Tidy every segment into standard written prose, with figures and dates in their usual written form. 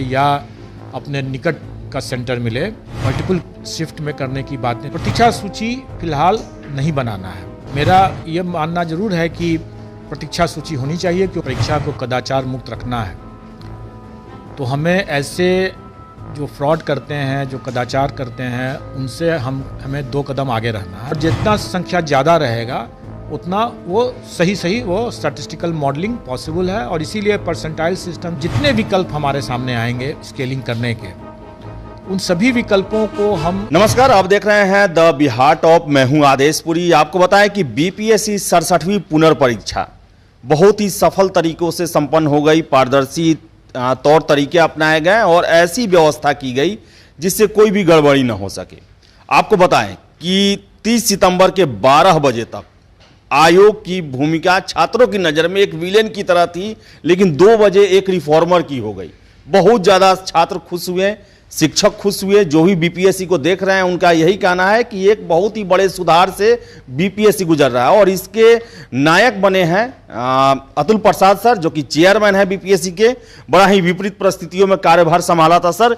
या अपने निकट का सेंटर मिले। मल्टीपल शिफ्ट में करने की बात नहीं। प्रतीक्षा सूची फिलहाल नहीं बनाना है। मेरा ये मानना जरूर है कि प्रतीक्षा सूची होनी चाहिए क्योंकि परीक्षा को कदाचार मुक्त रखना है। तो हमें ऐसे जो फ्रॉड करते हैं, जो कदाचार करते हैं, उनसे हमें 2 कदम आगे रहना है। और जितना संख्या ज़्यादा रहेगा उतना वो सही वो स्टैटिस्टिकल मॉडलिंग पॉसिबल है। और इसीलिए परसेंटाइल सिस्टम, जितने विकल्प हमारे सामने आएंगे स्केलिंग करने के, उन सभी विकल्पों को हम। नमस्कार, आप देख रहे हैं द बिहार टॉप। मैं हूं आदेशपुरी। आपको बताएं कि बीपीएससी 67वीं पुनर्परीक्षा बहुत ही सफल तरीकों से संपन्न हो गई। पारदर्शी तौर तरीके अपनाए गए और ऐसी व्यवस्था की गई जिससे कोई भी गड़बड़ी न हो सके। आपको बताएं कि 30 सितंबर के 12 बजे तक आयोग की भूमिका छात्रों की नज़र में एक विलेन की तरह थी, लेकिन 2 बजे एक रिफॉर्मर की हो गई। बहुत ज़्यादा छात्र खुश हुए, शिक्षक खुश हुए। जो भी बीपीएससी को देख रहे हैं उनका यही कहना है कि एक बहुत ही बड़े सुधार से बीपीएससी गुजर रहा है। और इसके नायक बने हैं अतुल प्रसाद सर, जो कि चेयरमैन है बीपीएससी के। बड़ा ही विपरीत परिस्थितियों में कार्यभार संभाला था सर।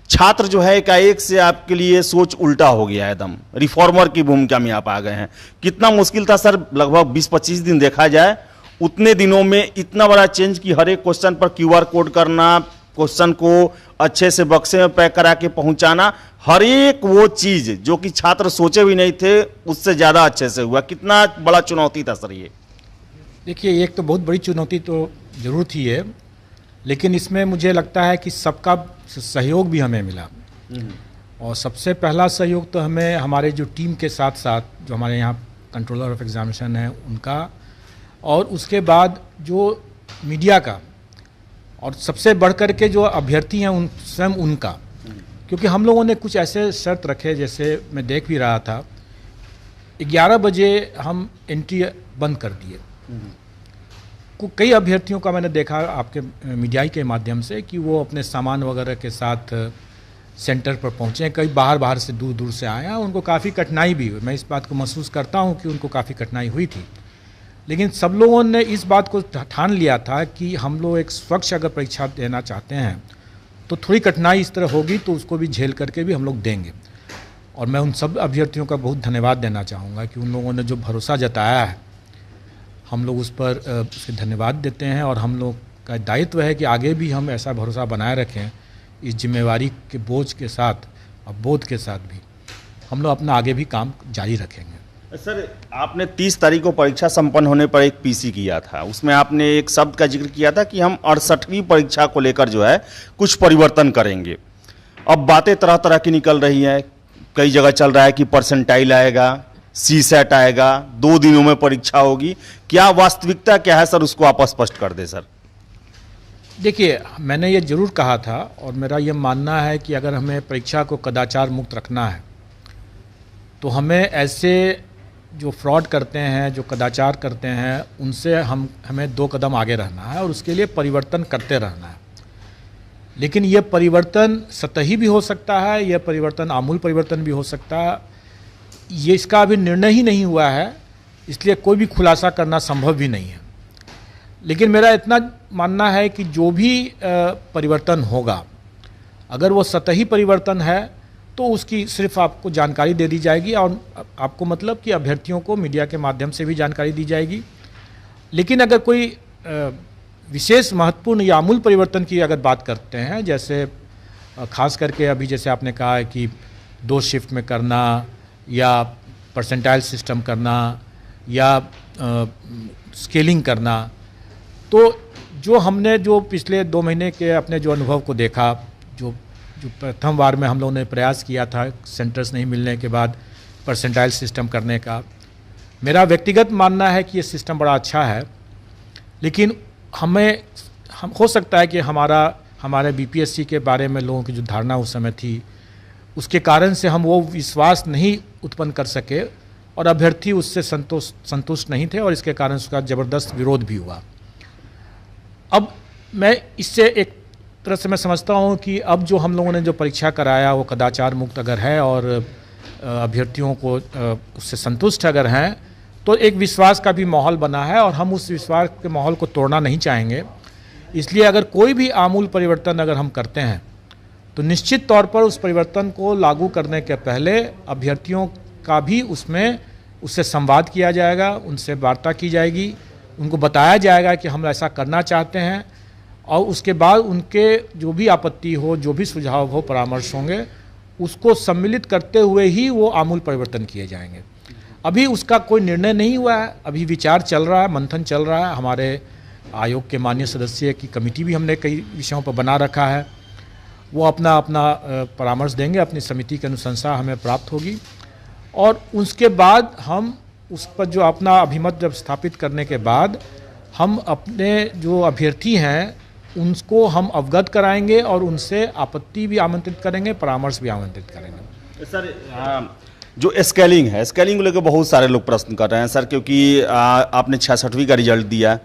छात्र जो है एकाएक से आपके लिए सोच उल्टा हो गया, एकदम रिफॉर्मर की भूमिका में आप आ गए हैं। कितना मुश्किल था सर? लगभग 20-25 दिन देखा जाए, उतने दिनों में इतना बड़ा चेंज कि हर एक क्वेश्चन पर QR कोड करना, क्वेश्चन को अच्छे से बक्से में पैक करा के पहुंचाना, हर एक वो चीज जो कि छात्र सोचे भी नहीं थे उससे ज्यादा अच्छे से हुआ। कितना बड़ा चुनौती था सर ये? देखिए, एक तो बहुत बड़ी चुनौती तो जरूर थी ये, लेकिन इसमें मुझे लगता है कि सबका सहयोग भी हमें मिला। और सबसे पहला सहयोग तो हमें हमारे जो टीम के साथ साथ जो हमारे यहाँ कंट्रोलर ऑफ एग्जामिनेशन है उनका, और उसके बाद जो मीडिया का, और सबसे बढ़कर के जो अभ्यर्थी हैं स्वयं उनका। क्योंकि हम लोगों ने कुछ ऐसे शर्त रखे, जैसे मैं देख भी रहा था, 11 बजे हम एंट्री बंद कर दिए। कई अभ्यर्थियों का मैंने देखा आपके मीडिया के माध्यम से कि वो अपने सामान वगैरह के साथ सेंटर पर पहुँचे। कई बाहर से दूर से आए हैं, उनको काफ़ी कठिनाई भी हुई। मैं इस बात को महसूस करता हूँ कि उनको काफ़ी कठिनाई हुई थी। लेकिन सब लोगों ने इस बात को ठान लिया था कि हम लोग एक स्वच्छ अगर परीक्षा देना चाहते हैं तो थोड़ी कठिनाई इस तरह होगी, तो उसको भी झेल करके भी हम लोग देंगे। और मैं उन सब अभ्यर्थियों का बहुत धन्यवाद देना चाहूँगा कि उन लोगों ने जो भरोसा जताया है, हम लोग उस पर उसके धन्यवाद देते हैं। और हम लोग का दायित्व है कि आगे भी हम ऐसा भरोसा बनाए रखें। इस जिम्मेवारी के बोझ के साथ और बोध के साथ भी हम लोग अपना आगे भी काम जारी रखेंगे। सर, आपने 30 तारीख को परीक्षा संपन्न होने पर एक पीसी किया था। उसमें आपने एक शब्द का जिक्र किया था कि हम 68वीं परीक्षा को लेकर जो है कुछ परिवर्तन करेंगे। अब बातें तरह तरह की निकल रही हैं। कई जगह चल रहा है कि परसेंटाइल आएगा, CSAT आएगा, 2 दिनों में परीक्षा होगी। क्या वास्तविकता क्या है सर, उसको आप स्पष्ट कर दें सर। देखिए, मैंने ये जरूर कहा था और मेरा ये मानना है कि अगर हमें परीक्षा को कदाचार मुक्त रखना है तो हमें ऐसे जो फ्रॉड करते हैं, जो कदाचार करते हैं, उनसे हमें 2 कदम आगे रहना है और उसके लिए परिवर्तन करते रहना है। लेकिन ये परिवर्तन सतही भी हो सकता है, यह परिवर्तन आमूल परिवर्तन भी हो सकता है। ये इसका अभी निर्णय ही नहीं हुआ है, इसलिए कोई भी खुलासा करना संभव भी नहीं है। लेकिन मेरा इतना मानना है कि जो भी परिवर्तन होगा, अगर वो सतही परिवर्तन है तो उसकी सिर्फ आपको जानकारी दे दी जाएगी और आपको मतलब कि अभ्यर्थियों को मीडिया के माध्यम से भी जानकारी दी जाएगी। लेकिन अगर कोई विशेष महत्वपूर्ण या आमूल परिवर्तन की अगर बात करते हैं, जैसे खास करके अभी जैसे आपने कहा है कि 2 शिफ्ट में करना या परसेंटाइल सिस्टम करना या स्केलिंग करना, तो जो हमने जो पिछले 2 महीने के अपने जो अनुभव को देखा, जो प्रथम बार में हम लोगों ने प्रयास किया था सेंटर्स नहीं मिलने के बाद परसेंटाइल सिस्टम करने का, मेरा व्यक्तिगत मानना है कि ये सिस्टम बड़ा अच्छा है। लेकिन हम हो सकता है कि हमारे बीपीएससी के बारे में लोगों की जो धारणा उस समय थी, उसके कारण से हम वो विश्वास नहीं उत्पन्न कर सके और अभ्यर्थी उससे संतुष्ट नहीं थे और इसके कारण उसका ज़बरदस्त विरोध भी हुआ। अब मैं इससे एक तरह से मैं समझता हूँ कि अब जो हम लोगों ने जो परीक्षा कराया वो कदाचार मुक्त अगर है और अभ्यर्थियों को उससे संतुष्ट अगर हैं, तो एक विश्वास का भी माहौल बना है और हम उस विश्वास के माहौल को तोड़ना नहीं चाहेंगे। इसलिए अगर कोई भी आमूल परिवर्तन अगर हम करते हैं तो निश्चित तौर पर उस परिवर्तन को लागू करने के पहले अभ्यर्थियों का भी उससे संवाद किया जाएगा, उनसे वार्ता की जाएगी, उनको बताया जाएगा कि हम ऐसा करना चाहते हैं, और उसके बाद उनके जो भी आपत्ति हो, जो भी सुझाव हो, परामर्श होंगे, उसको सम्मिलित करते हुए ही वो आमूल परिवर्तन किए जाएंगे। अभी उसका कोई निर्णय नहीं हुआ है, अभी विचार चल रहा है, मंथन चल रहा है। हमारे आयोग के माननीय सदस्य की कमेटी भी हमने कई विषयों पर बना रखा है, वो अपना परामर्श देंगे, अपनी समिति की अनुशंसा हमें प्राप्त होगी, और उसके बाद हम उस पर जो अपना अभिमत जब स्थापित करने के बाद हम अपने जो अभ्यर्थी हैं उनको हम अवगत कराएंगे और उनसे आपत्ति भी आमंत्रित करेंगे, परामर्श भी आमंत्रित करेंगे। सर, जो स्केलिंग है, स्केलिंग को लेकर बहुत सारे लोग प्रश्न कर रहे हैं सर, क्योंकि आपने 66वीं का रिजल्ट दिया,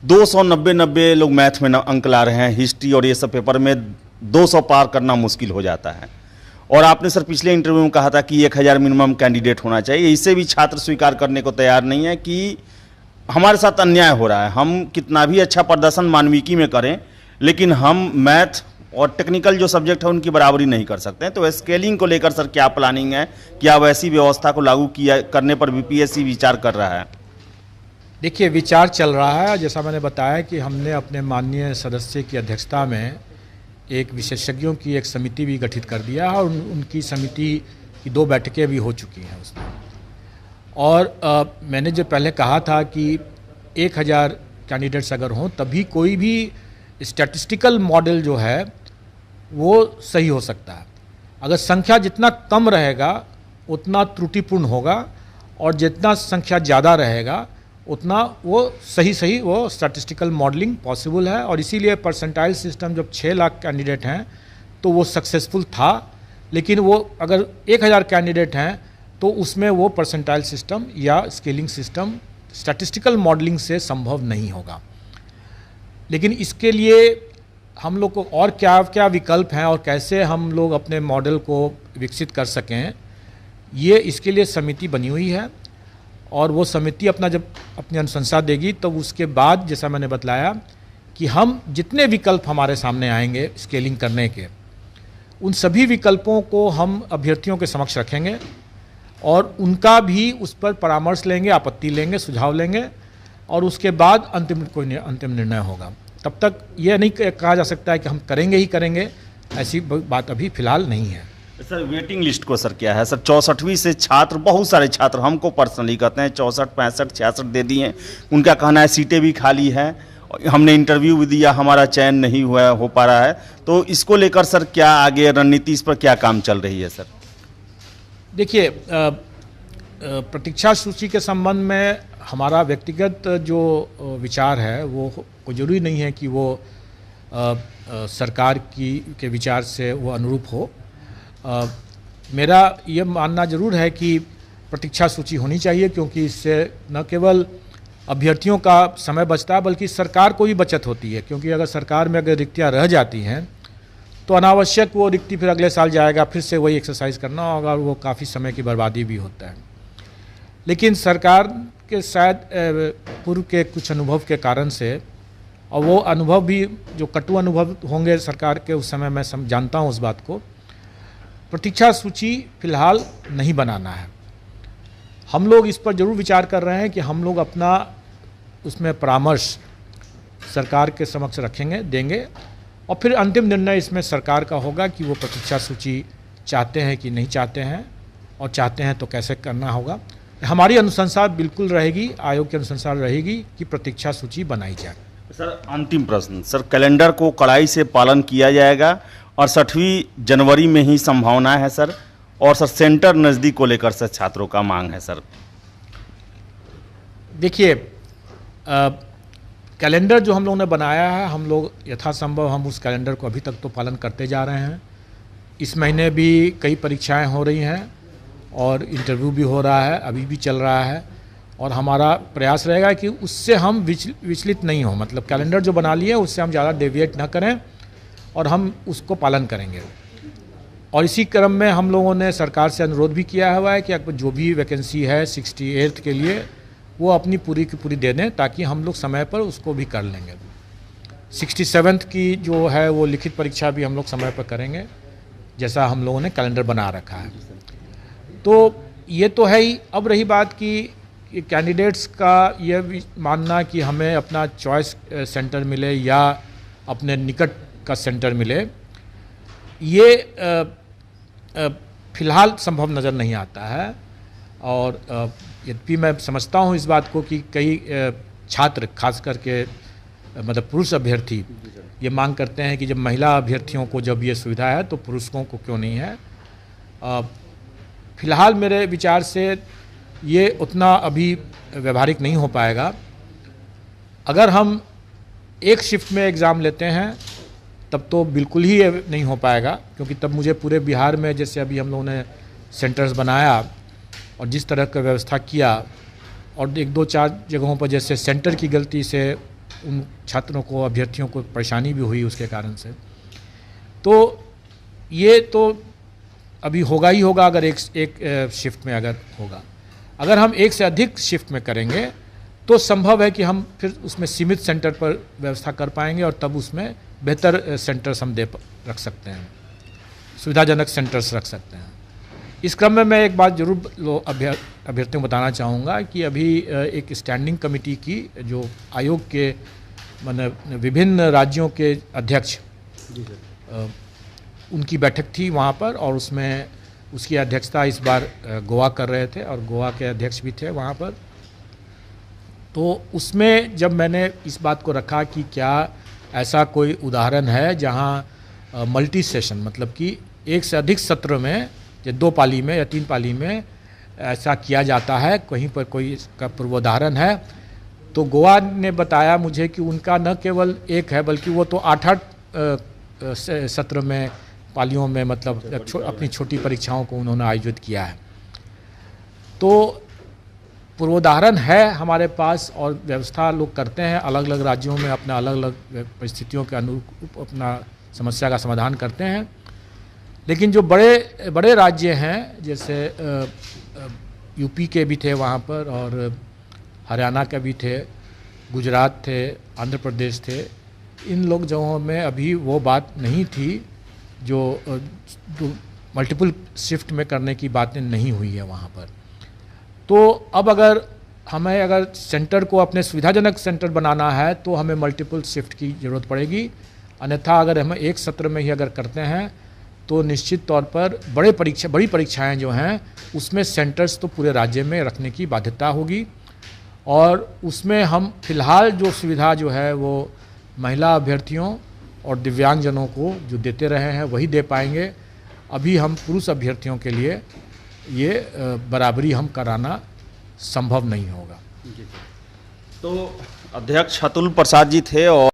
290 लोग मैथ में अंक ला रहे हैं, हिस्ट्री और ये सब पेपर में 200 पार करना मुश्किल हो जाता है। और आपने सर पिछले इंटरव्यू में कहा था कि 1000 मिनिमम कैंडिडेट होना चाहिए, इससे भी छात्र स्वीकार करने को तैयार नहीं है कि हमारे साथ अन्याय हो रहा है। हम कितना भी अच्छा प्रदर्शन मानविकी में करें, लेकिन हम मैथ और टेक्निकल जो सब्जेक्ट है उनकी बराबरी नहीं कर सकते हैं। तो स्केलिंग को लेकर सर क्या प्लानिंग है, क्या वैसी व्यवस्था को लागू करने पर बीपीएससी विचार कर रहा है? देखिए, विचार चल रहा है। जैसा मैंने बताया कि हमने अपने माननीय सदस्य की अध्यक्षता में एक विशेषज्ञों की एक समिति भी गठित कर दिया है, और उनकी समिति की 2 बैठकें भी हो चुकी हैं उसमें। और मैंने जो पहले कहा था कि 1000 कैंडिडेट्स अगर हों तभी कोई भी स्टैटिस्टिकल मॉडल जो है वो सही हो सकता है। अगर संख्या जितना कम रहेगा उतना त्रुटिपूर्ण होगा, और जितना संख्या ज़्यादा रहेगा उतना वो सही वो स्टैटिस्टिकल मॉडलिंग पॉसिबल है। और इसीलिए परसेंटाइल सिस्टम जब 6 लाख कैंडिडेट हैं तो वो सक्सेसफुल था, लेकिन वो अगर 1000 कैंडिडेट हैं तो उसमें वो परसेंटाइल सिस्टम या स्केलिंग सिस्टम स्टैटिस्टिकल मॉडलिंग से संभव नहीं होगा। लेकिन इसके लिए हम लोग को और क्या क्या विकल्प हैं और कैसे हम लोग अपने मॉडल को विकसित कर सकें, ये इसके लिए समिति बनी हुई है। और वो समिति जब अपनी अनुशंसा देगी तो उसके बाद जैसा मैंने बतलाया कि हम जितने विकल्प हमारे सामने आएंगे स्केलिंग करने के, उन सभी विकल्पों को हम अभ्यर्थियों के समक्ष रखेंगे और उनका भी उस पर परामर्श लेंगे, आपत्ति लेंगे, सुझाव लेंगे, और उसके बाद अंतिम निर्णय होगा। तब तक ये नहीं कहा जा सकता है कि हम करेंगे ही करेंगे, ऐसी बात अभी फिलहाल नहीं है। सर, वेटिंग लिस्ट को सर क्या है सर? 64वीं से छात्र, बहुत सारे छात्र हमको पर्सनली कहते हैं 64, 65, 66 दे दिए, उनका कहना है सीटें भी खाली हैं, हमने इंटरव्यू भी दिया, हमारा चयन नहीं हो पा रहा है। तो इसको लेकर सर क्या आगे रणनीति, इस पर क्या काम चल रही है सर? देखिए, प्रतीक्षा सूची के संबंध में हमारा व्यक्तिगत जो विचार है वो कोई जरूरी नहीं है कि वो सरकार के विचार से वो अनुरूप हो। मेरा ये मानना ज़रूर है कि प्रतीक्षा सूची होनी चाहिए, क्योंकि इससे न केवल अभ्यर्थियों का समय बचता है बल्कि सरकार को भी बचत होती है। क्योंकि अगर सरकार में अगर रिक्तियाँ रह जाती हैं तो अनावश्यक वो रिक्ति फिर अगले साल जाएगा, फिर से वही एक्सरसाइज करना होगा, और वो काफ़ी समय की बर्बादी भी होता है। लेकिन सरकार के शायद पूर्व के कुछ अनुभव के कारण से, और वो अनुभव भी जो कटु अनुभव होंगे सरकार के उस समय, मैं जानता हूँ उस बात को, प्रतीक्षा सूची फिलहाल नहीं बनाना है। हम लोग इस पर जरूर विचार कर रहे हैं कि हम लोग अपना उसमें परामर्श सरकार के समक्ष रखेंगे, देंगे, और फिर अंतिम निर्णय इसमें सरकार का होगा कि वो प्रतीक्षा सूची चाहते हैं कि नहीं चाहते हैं, और चाहते हैं तो कैसे करना होगा। हमारी अनुशंसा बिल्कुल रहेगी, आयोग की अनुशंसा रहेगी कि प्रतीक्षा सूची बनाई जाए। सर, अंतिम प्रश्न सर, कैलेंडर को कड़ाई से पालन किया जाएगा और 6वीं जनवरी में ही संभावना है सर, और सर सेंटर नज़दीक को लेकर सर छात्रों का मांग है सर? देखिए, कैलेंडर जो हम लोगों ने बनाया है, हम लोग यथासंभव हम उस कैलेंडर को अभी तक तो पालन करते जा रहे हैं। इस महीने भी कई परीक्षाएं हो रही हैं और इंटरव्यू भी हो रहा है, अभी भी चल रहा है, और हमारा प्रयास रहेगा कि उससे हम विचलित नहीं हो। मतलब कैलेंडर जो बना लिए उससे हम ज़्यादा डेविएट ना करें, और हम उसको पालन करेंगे। और इसी क्रम में हम लोगों ने सरकार से अनुरोध भी किया हुआ है कि जो भी वैकेंसी है 68th के लिए वो अपनी पूरी की पूरी दे दें, ताकि हम लोग समय पर उसको भी कर लेंगे। 67th की जो है वो लिखित परीक्षा भी हम लोग समय पर करेंगे, जैसा हम लोगों ने कैलेंडर बना रखा है। तो ये तो है ही। अब रही बात कि कैंडिडेट्स का ये भी मानना कि हमें अपना चॉइस सेंटर मिले या अपने निकट का सेंटर मिले, ये फ़िलहाल संभव नज़र नहीं आता है। और यद्यपि मैं समझता हूँ इस बात को कि कई छात्र, खास करके मतलब पुरुष अभ्यर्थी, ये मांग करते हैं कि जब महिला अभ्यर्थियों को जब ये सुविधा है तो पुरुषों को क्यों नहीं है। फ़िलहाल मेरे विचार से ये उतना अभी व्यवहारिक नहीं हो पाएगा। अगर हम एक शिफ्ट में एग्ज़ाम लेते हैं तब तो बिल्कुल ही ये नहीं हो पाएगा, क्योंकि तब मुझे पूरे बिहार में, जैसे अभी हम लोगों ने सेंटर्स बनाया और जिस तरह का व्यवस्था किया, और एक दो चार जगहों पर जैसे सेंटर की गलती से उन छात्रों को, अभ्यर्थियों को परेशानी भी हुई उसके कारण से, तो ये तो अभी होगा ही होगा अगर एक शिफ्ट में अगर होगा। अगर हम एक से अधिक शिफ्ट में करेंगे तो संभव है कि हम फिर उसमें सीमित सेंटर पर व्यवस्था कर पाएंगे और तब उसमें बेहतर सेंटर्स हम रख सकते हैं, सुविधाजनक सेंटर्स रख सकते हैं। इस क्रम में मैं एक बात जरूर अभ्यर्थियों को बताना चाहूँगा कि अभी एक स्टैंडिंग कमेटी की, जो आयोग के मतलब विभिन्न राज्यों के अध्यक्ष, उनकी बैठक थी वहाँ पर, और उसमें उसकी अध्यक्षता इस बार गोवा कर रहे थे और गोवा के अध्यक्ष भी थे वहाँ पर। तो उसमें जब मैंने इस बात को रखा कि क्या ऐसा कोई उदाहरण है जहाँ मल्टी सेशन, मतलब कि एक से अधिक सत्र में, या 2 पाली में या 3 पाली में ऐसा किया जाता है, कहीं पर कोई इसका पूर्वोदाहरण है, तो गोवा ने बताया मुझे कि उनका न केवल एक है बल्कि वो तो 8-8 सत्र में, पालियों में, मतलब अपनी छोटी परीक्षाओं को उन्होंने आयोजित किया है। तो पूर्वोदाहरण है हमारे पास और व्यवस्था लोग करते हैं, अलग अलग राज्यों में अपना अलग अलग परिस्थितियों के अनुरूप अपना समस्या का समाधान करते हैं। लेकिन जो बड़े बड़े राज्य हैं, जैसे यूपी के भी थे वहाँ पर, और हरियाणा के भी थे, गुजरात थे, आंध्र प्रदेश थे, इन लोग जगहों में अभी वो बात नहीं थी, जो मल्टीपल शिफ्ट में करने की बातें नहीं हुई है वहाँ पर। तो अब अगर सेंटर को अपने सुविधाजनक सेंटर बनाना है तो हमें मल्टीपल शिफ्ट की ज़रूरत पड़ेगी। अन्यथा अगर हम एक सत्र में ही अगर करते हैं तो निश्चित तौर पर बड़ी परीक्षाएं जो हैं उसमें सेंटर्स तो पूरे राज्य में रखने की बाध्यता होगी, और उसमें हम फिलहाल जो सुविधा जो है वो महिला अभ्यर्थियों और दिव्यांगजनों को जो देते रहे हैं वही दे पाएंगे। अभी हम पुरुष अभ्यर्थियों के लिए ये बराबरी हम कराना संभव नहीं होगा। तो अध्यक्ष अतुल प्रसाद जी थे और